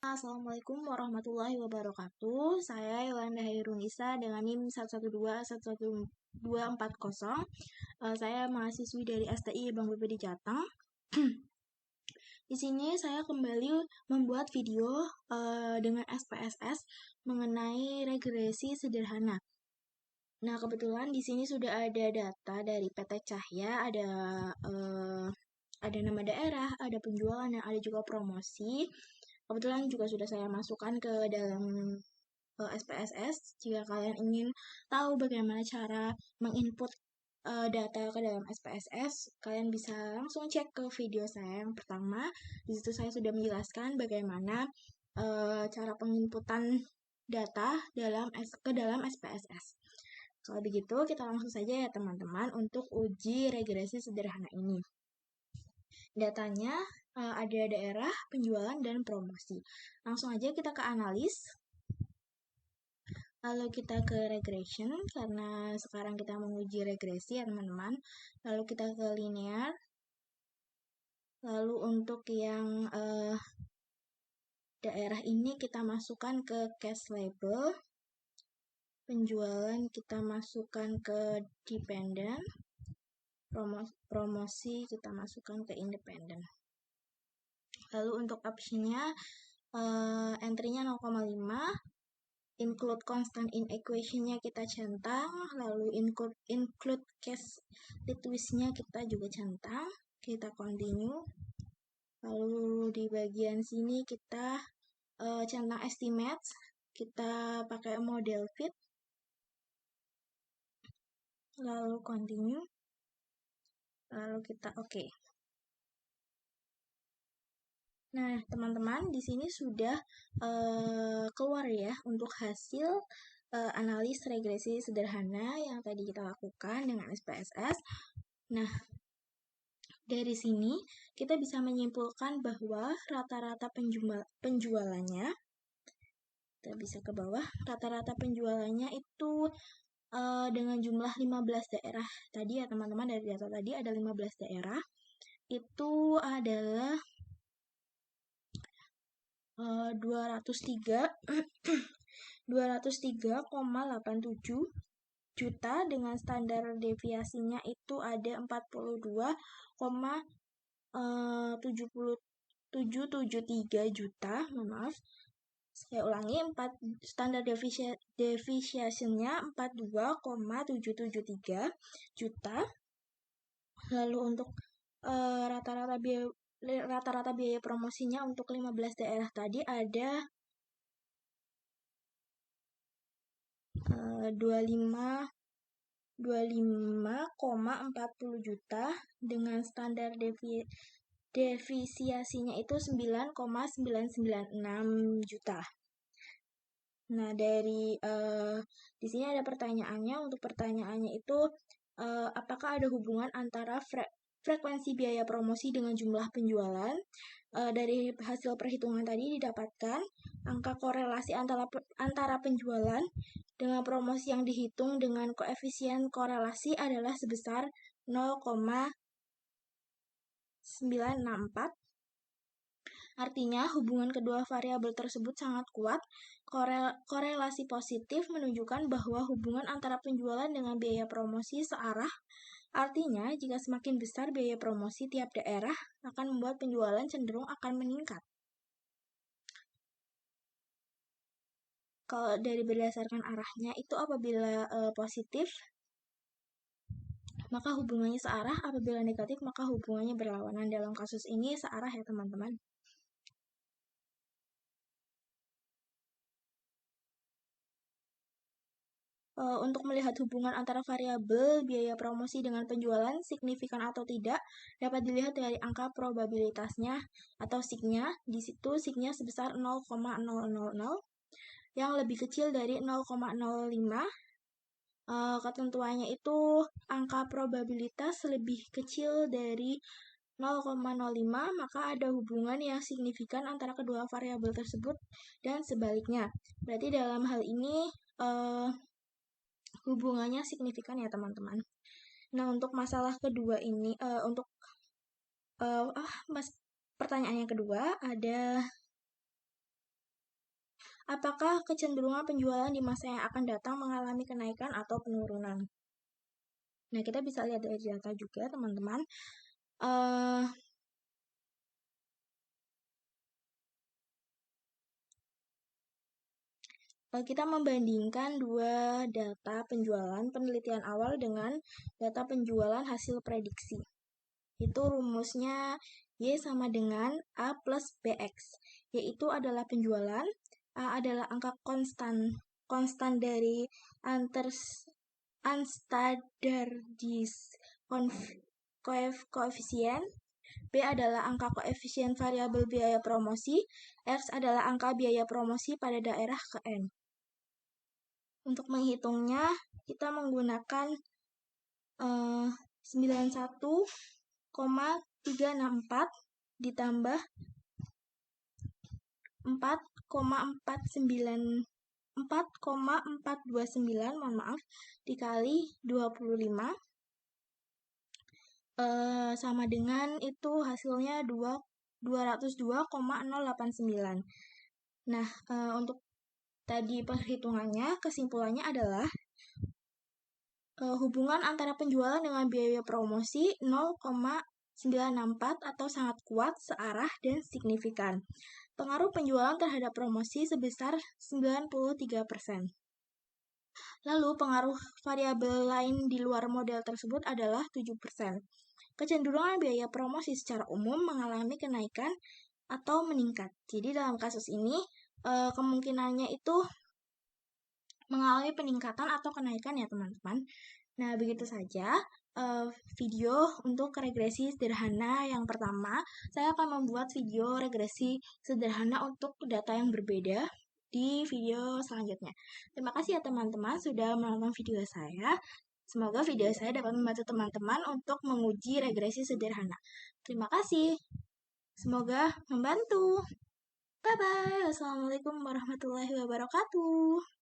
Assalamualaikum warahmatullahi wabarakatuh. Saya Yolanda Hairunisa dengan NIM 112-11240. Saya mahasiswi dari STI Bank BPD Jateng. Di sini saya kembali membuat video dengan SPSS mengenai regresi sederhana. Nah, kebetulan di sini sudah ada data dari PT Cahya, ada nama daerah, ada penjualan, dan ada juga promosi. Kebetulan juga sudah saya masukkan ke dalam SPSS. Jika kalian ingin tahu bagaimana cara menginput data ke dalam SPSS, kalian bisa langsung cek ke video saya yang pertama. Di situ saya sudah menjelaskan bagaimana cara penginputan data ke dalam SPSS. Kalau begitu, kita langsung saja ya teman-teman untuk uji regresi sederhana ini. Datanya ada daerah, penjualan, dan promosi. Langsung aja kita ke analis. Lalu kita ke regression, karena sekarang kita menguji regresi ya teman-teman. Lalu kita ke linear. Lalu untuk yang daerah ini kita masukkan ke cash label. Penjualan kita masukkan ke dependent. Promosi kita masukkan ke independent. Lalu untuk optionnya entry-nya 0,5, include constant in equation-nya kita centang, lalu include case twist-nya kita juga centang, kita continue. Lalu di bagian sini kita centang estimates, kita pakai model fit, lalu continue, lalu kita oke. Nah, teman-teman, di sini sudah keluar ya untuk hasil analis regresi sederhana yang tadi kita lakukan dengan SPSS. Nah, dari sini kita bisa menyimpulkan bahwa rata-rata penjualannya, kita bisa ke bawah, rata-rata penjualannya itu dengan jumlah 15 daerah tadi ya teman-teman, dari data tadi ada 15 daerah, itu adalah 203,87 juta dengan standar deviasinya itu ada 42,773 juta. Maaf, saya ulangi, standar deviation-nya 42,773 juta. Lalu untuk rata-rata biaya promosinya untuk 15 daerah tadi ada 25,40 juta dengan standar deviasinya itu 9,996 juta. Nah, dari di sini ada pertanyaannya. Untuk pertanyaannya itu apakah ada hubungan antara frekuensi biaya promosi dengan jumlah penjualan? Dari hasil perhitungan tadi didapatkan angka korelasi antara penjualan dengan promosi yang dihitung dengan koefisien korelasi adalah sebesar 0,964. Artinya, hubungan kedua variabel tersebut sangat kuat. Korelasi positif menunjukkan bahwa hubungan antara penjualan dengan biaya promosi searah. Artinya, jika semakin besar biaya promosi tiap daerah, akan membuat penjualan cenderung akan meningkat. Kalau dari berdasarkan arahnya itu apabila positif, maka hubungannya searah. Apabila negatif, maka hubungannya berlawanan. Dalam kasus ini searah ya teman-teman. Untuk melihat hubungan antara variabel biaya promosi dengan penjualan signifikan atau tidak dapat dilihat dari angka probabilitasnya atau sig-nya. Di situ sig-nya sebesar 0,000 yang lebih kecil dari 0,05. Ketentuannya itu angka probabilitas lebih kecil dari 0,05, maka ada hubungan yang signifikan antara kedua variabel tersebut dan sebaliknya. Berarti dalam hal ini hubungannya signifikan ya teman-teman. Nah, untuk masalah kedua ini, untuk Pertanyaan yang kedua ada, apakah kecenderungan penjualan di masa yang akan datang mengalami kenaikan atau penurunan? Nah, kita bisa lihat dari data juga, teman-teman. Kita membandingkan dua data penjualan penelitian awal dengan data penjualan hasil prediksi. Itu rumusnya Y sama dengan A plus BX, yaitu adalah penjualan, A adalah angka konstan dari unstandardized koefisien, B adalah angka koefisien variabel biaya promosi, X adalah angka biaya promosi pada daerah ke N. Untuk menghitungnya, kita menggunakan 91,364 ditambah 4,429 dikali 25 sama dengan itu hasilnya 202,089. Nah, untuk tadi perhitungannya, kesimpulannya adalah hubungan antara penjualan dengan biaya promosi 0,964 atau sangat kuat, searah, dan signifikan. Pengaruh penjualan terhadap promosi sebesar 93%. Lalu pengaruh variabel lain di luar model tersebut adalah 7%. Kecenderungan biaya promosi secara umum mengalami kenaikan atau meningkat. Jadi dalam kasus ini kemungkinannya itu mengalami peningkatan atau kenaikan ya teman-teman. Nah, begitu saja video untuk regresi sederhana yang pertama. Saya akan membuat video regresi sederhana untuk data yang berbeda di video selanjutnya. Terima kasih ya teman-teman sudah menonton video saya. Semoga video saya dapat membantu teman-teman untuk menguji regresi sederhana. Terima kasih. Semoga membantu. Bye-bye. Wassalamualaikum warahmatullahi wabarakatuh.